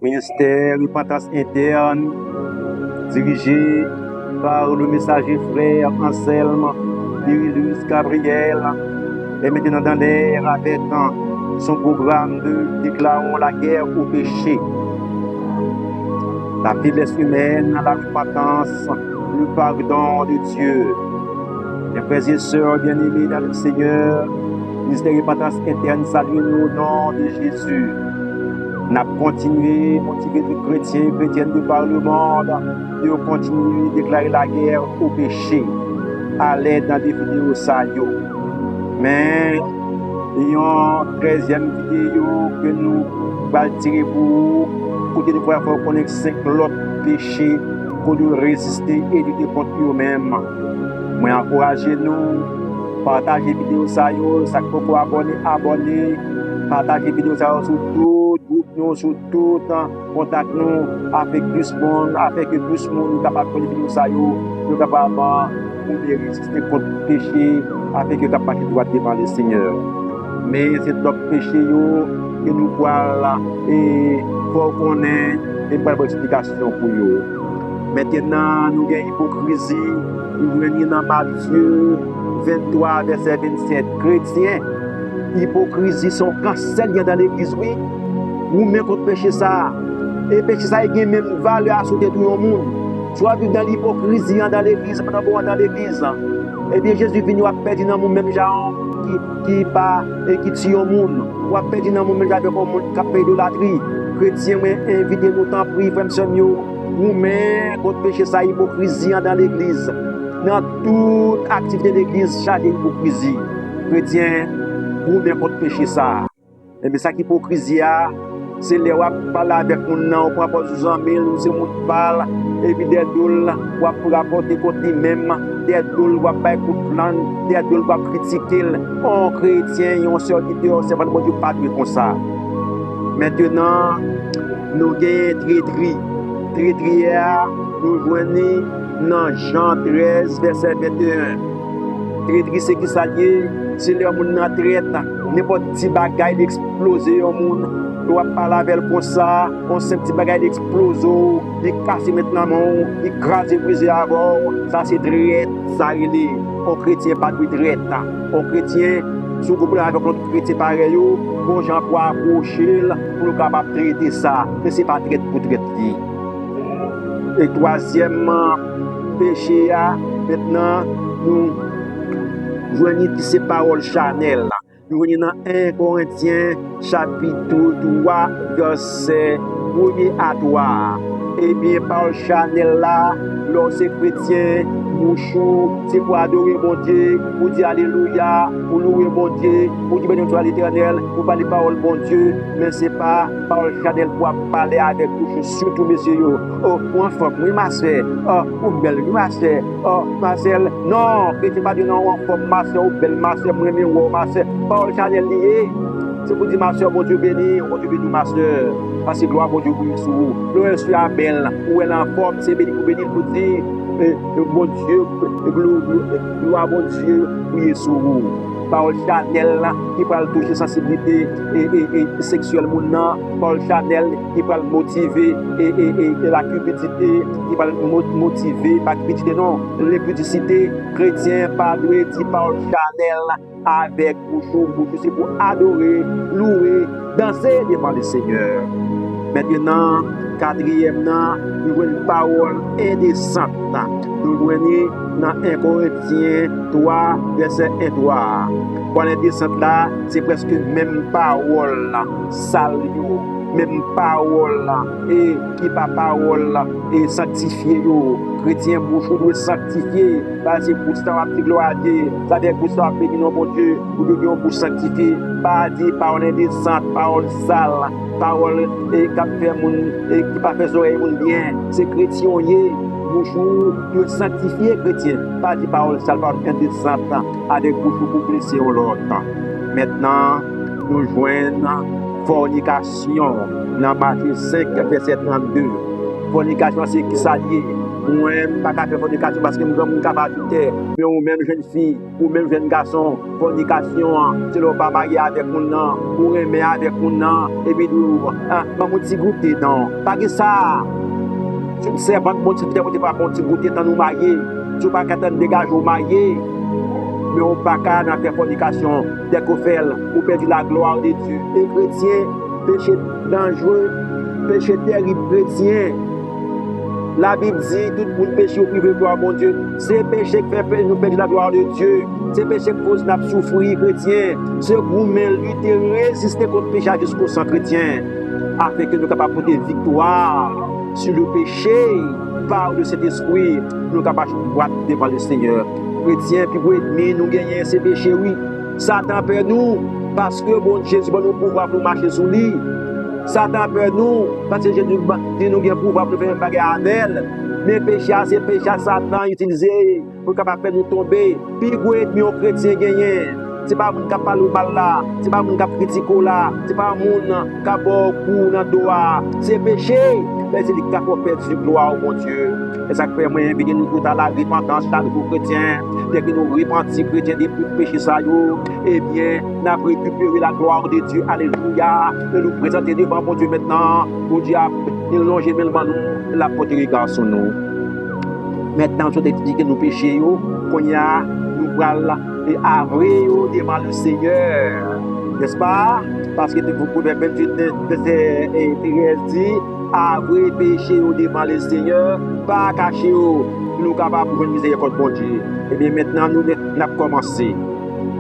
Ministère Repentance Interne, dirigé par le messager frère Anselme Irilus Gabriel, est maintenant dans l'air avec son programme de Déclarons la guerre au péché. La faiblesse humaine, la repentance, le pardon de Dieu. Mes frères et sœurs bien-aimés dans le Seigneur, Ministère Repentance Interne salue nous au nom de Jésus. Nous avons continué, motivé les chrétiens et chrétiennes de par le monde, de continuer à déclarer la guerre au péché, à l'aide dans des vidéos saillot. Mais, il y a une 13e vidéo que nous allons tirer pour vous, côté de pouvoir connaître 5 autres péchés pour nous résister et lutter contre eux-mêmes. Moi, encouragez-nous, partagez la vidéo saillot, ça peut abonner, partagez la vidéo saillot sur tout groupe, nous, sur tout contact nous, avec plus de monde, avec que plus de monde nous capable de vidéo saillot, nous capable de résister contre le péché, avec que capable de droit devant le Seigneur. Mais c'est d'autres péchés que nous voyons et faut qu'on ait une bonne explication pour eux. Maintenant, nous avons hypocrisie, nous venons dans Matthieu 23, verset 27. Chrétiens, hypocrisie sont cancellés dans l'église, oui. Ou même contre péché ça. Et péché ça, il y a même valeur à sauter tout le monde. Soit dans l'hypocrisie dans l'église, pendant dans l'église. Et bien Jésus vient à perdre dans le même genre qui pas et qui tue le monde. Ou à perdre dans le même genre de monde qui a fait idolâtrie. Chrétiens, invitez nous tant prier, frères et ou même contre péché ça, hypocrisie dans l'église. Dans toute activité de l'église, chaque hypocrisie. Chrétiens, ou même contre péché ça. Et bien ça hypocrisie, c'est les wap parler avec nous, on prend pas sous en mille, c'est mon parle, et puis des doules, wap pour rapporter contre lui-même, des doules, wap pas écouter plan, des doules, wap critiquer. On chrétien, on sort qui dehors, c'est pas le bon Dieu pas comme ça. Maintenant, nous gagnons traîtrière, nous joignons dans Jean 13, verset 21. Traîtrise, c'est qui ça y c'est le monde dans traite, n'importe petit bagaille d'exploser au monde. On va parler avec comme ça, on sent petit bagaille d'exploser, il casse maintenant, il crase, il brise à bord. Ça c'est traite, ça il est. On chrétien pas de traite. On chrétien, si vous voulez avec notre chrétien pareil, bon gens pour approcher, pour nous capable de traiter ça. Mais ce n'est pas traite pour traiter. Et troisièmement, péché, maintenant, nous joignons ces paroles charnelles. Nous venons dans 1 Corinthiens chapitre 3, verset 1 à 3. Et bien, parole charnelle là, lorsque chrétien, mouchou, c'est pour adorer mon Dieu, pour dire Alléluia, pour louer mon Dieu, pour dire bénédiction à l'Éternel, pour parler parole bon Dieu, mais ce n'est pas parole charnelle pour parler avec vous, surtout messieurs. Oh, point fort, oui, ma soeur, oh, belle, oui, ma soeur, oh, ma soeur, non, chrétien pas dire non, fort, ma soeur, oh, belle, ma soeur, moi, ma soeur, parole charnelle liée. C'est pour dire ma soeur, bon Dieu béni, ma soeur. Parce que gloire, bon Dieu, oui, sur vous. Gloire, sur la belle, où elle est en forme, c'est béni pour dire, bon Dieu, gloire, bon Dieu, oui, sur vous. Parole charnelle qui peut toucher sensibilité et sexuelle mon parole charnelle qui peut motiver et la cupidité qui peut motiver pas cupidité non l'impudicité chrétien pas doit dire parole charnelle avec bouche c'est pour adorer louer danser devant le Seigneur. Maintenant quatrièmement nous avons une parole indécente. Nous voyons dans 1 Corinthiens 3, verset 1-3. Parole indécente là, c'est presque même parole sale, même parole et qui pas parole et sanctifié chrétien bouche doit sanctifier parce que pour ça va gloire à Dieu ça veut pour ça bénir mon Dieu pour sanctifier pas dire parole indécente parole sale parole et qui fait mon et qui pas fait oreille mon bien c'est chrétien bouche doit sanctifier chrétien pas dire parole sale parole indécente avec bouche pour blesser l'autre. Maintenant nous joignons fornication dans Matthieu 5 verset 32. Fornication c'est qui s'allie Moi-même, pas qu'à faire fornication parce que je suis capable de faire. Mais ou même jeune fille, ou même jeune garçon, fornication, c'est le pas marié avec mon nom, ou aimer avec mon nom, et puis mon petit goûter, non. Pas que ça. Tu ne sais pas, mon petit goûter, pas mon petit goûter, dans nous mariés. Tu ne pas qu'à te dégager au marié. Mais on ne peut pas faire fornication. Dès qu'on fait, on perd la gloire de Dieu. Les chrétiens, péché dangereux, péché terrible chrétien. La Bible dit, tout le monde péché au privé gloire mon Dieu. C'est péché qui fait nous perdre la gloire de Dieu. C'est péché qui cause nous souffrir, chrétien. C'est vous-même lutter, résister contre le péché jusqu'au sang chrétien. Afin que nous soyons capables de porter victoire sur le péché par le Saint-Esprit. Nous sommes capables de voir devant le Seigneur. Chrétien, puis pour ennemi, nous gagnons ces péchés, oui. Satan perd nous parce que bon Jésus va nous pouvoir pour marcher sur lui. Satan peur nous, parce que Jésus nous a pouvoir pour faire un bagage avec elle. Mais péché, c'est péché, Satan utilisé pour capable faire nous tomber. Puis, vous êtes mis au chrétien gagné. Ce n'est pas mon qui parle mal là, ce n'est pas mon qui critique là, ce n'est pas mon qui a beaucoup dans le doigt. C'est péché, mais c'est lui qui a perdu gloire au mon Dieu. Et ça fait moi inviter nous à la repentance, là, nous chrétiens. Dès que nous repentons, chrétiens, des péchés, ça, eh bien, nous avons récupéré la gloire de Dieu. Alléluia. De nous présenter devant mon Dieu maintenant. Mon Dieu a longé maintenant nous, la porte regard sur nous. Maintenant, tout est dit que nous péchons, qu'on y a, nous allons et avouer devant le Seigneur. N'est-ce pas? Parce que vous pouvez 28 verset 13 dit, avouer péché devant le Seigneur, pas cacher, nous sommes capables de miséricorde mon Dieu. Et bien maintenant, nous avons commencé.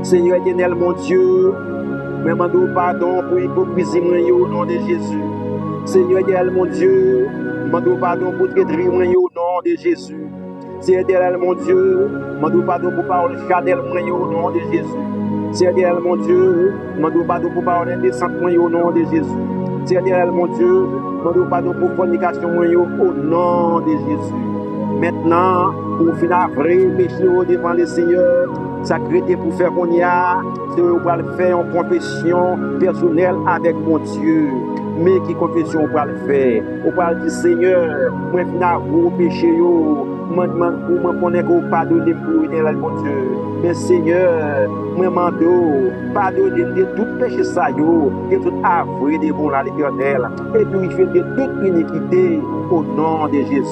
Seigneur éternel, mon Dieu, je demande pardon pour l'hypocrisie au nom de Jésus. Seigneur éternel, mon Dieu, je demande pardon pour traîtrise au nom de Jésus. Seigneur éternel, mon Dieu, je demande pardon pour parole charnelle au nom de Jésus. Seigneur éternel, mon Dieu, je demande pardon pour parole indécente au nom de Jésus. Seigneur éternel, mon Dieu, je demande pardon pour fornication au nom de Jésus. Maintenant, pour finir vrai péché devant le Seigneur, sacré pour faire qu'on y a, c'est qu'on va le faire en confession personnelle avec mon Dieu. Mais qui confession on va le faire? On va dire Seigneur, moi finir gros péché yo, moi connais qu'on pardonner pour éternel mon Dieu. Mais Seigneur, moi mando pardonner de tout péché ça yo, de tout avouer de bon à l'Éternel et purifier de toute iniquité au nom de Jésus.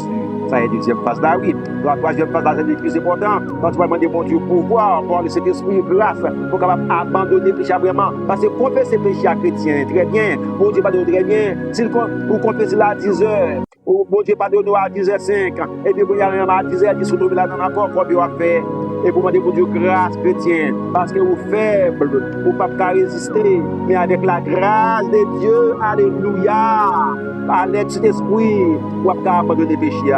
Ça est la deuxième phase là, oui. La troisième phase là, c'est le plus important. Quand tu vas demander mon Dieu pouvoir, pour le Saint-Esprit grâce, pour capable abandonner le péché vraiment. Parce que confesser le péché à chrétien, très bien. Mon Dieu pardonne très bien. Si vous confessez là à 10 heures, mon Dieu pardonne à 10h05, et puis vous y allez à 10h10, vous trouvez là dans encore, quoi vous faire. Et vous demandez pour Dieu grâce chrétien, parce que vous faible, vous ne pouvez pas résister, mais avec la grâce de Dieu, alléluia, à l'aide de cet esprit, vous pouvez abandonner le péché,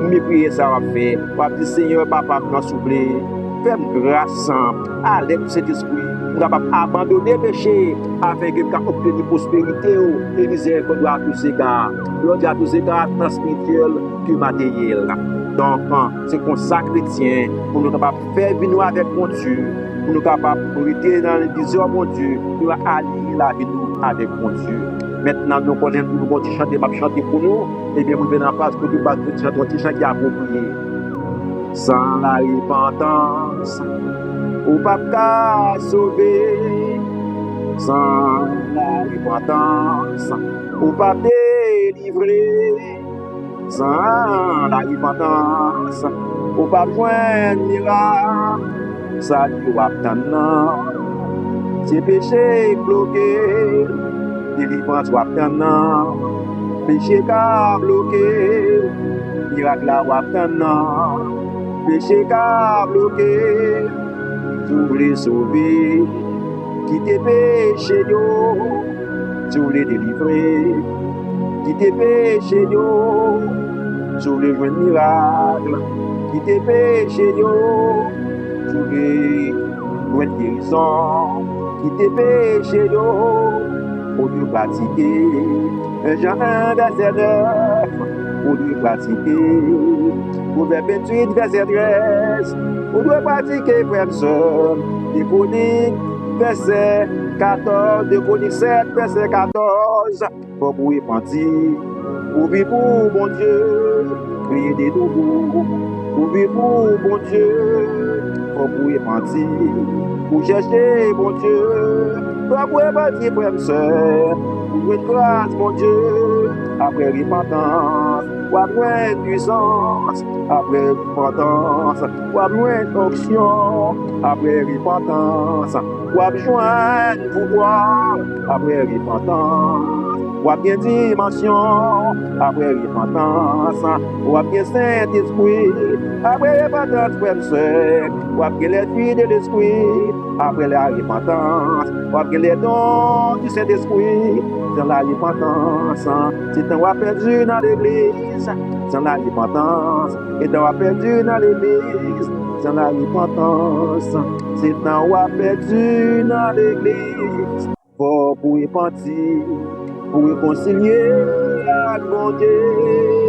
mais prier ça va faire, vous pouvez dire Seigneur, papa, m'en souffler, fais-moi grâce, à l'aide de cet esprit, vous pouvez abandonner le péché, afin que vous puissiez obtenir prospérité et miséricorde à tous ces gars, à tous ces gars, tant spirituel que matériel. Donc, c'est comme ça, chrétien, pour nous capables de faire venir avec mon Dieu, pour nous capables de rester dans les visions, mon Dieu, pour allier la vie avec mon Dieu. Maintenant, nous connaissons nous bon chanter pour nous, et bien, nous venons en face pour nous battre un petit chant qui est approprié. Sans la repentance, au papa sauver. Sans la repentance, au papa délivrer. Sans la repentance, au pas joindre miracle, ça nous attend. C'est péché bloqué, délivrance attend. Péché qu'a bloqué, miracle attend. Péché qu'a bloqué, tu voulais sauver, quitter péché yo, tu voulais délivrer. Qui te péché yo, sur le joint miracle. Qui te péché yo, sur le joint guérison. Qui te péché yo, au lieu de pratiquer. Jean 1, verset 9, au lieu de pratiquer. Proverbe 28, verset 13, au lieu de pratiquer, frère soeur. Des Chroniques, verset 14, de Chroniques 7, verset 14. Pour vous repentir, Ouvrez-vous, bon Dieu, criez des nouveaux. Ouvrez-vous, bon Dieu, faut vous repentir. Vous cherchez, bon Dieu, pour vous repentir, frère et sœur. Pour une grâce, mon Dieu, après repentance. Ou après puissance, après repentance. Ou après onction, après repentance. Ou après joindre pouvoir, après repentance. Ou bien dimension, après repentance. Ou bien Saint-Esprit, après repentance, frère et sœur. Ou bien les filles de l'Esprit, après la repentance. Ou bien les dons du Saint-Esprit, dans la repentance. Si tu as perdu dans l'église, dans la repentance. Et tu as perdu dans l'église, dans la repentance. Si tu as perdu dans l'église, faut pour repentir, pour réconcilier avec mon Dieu.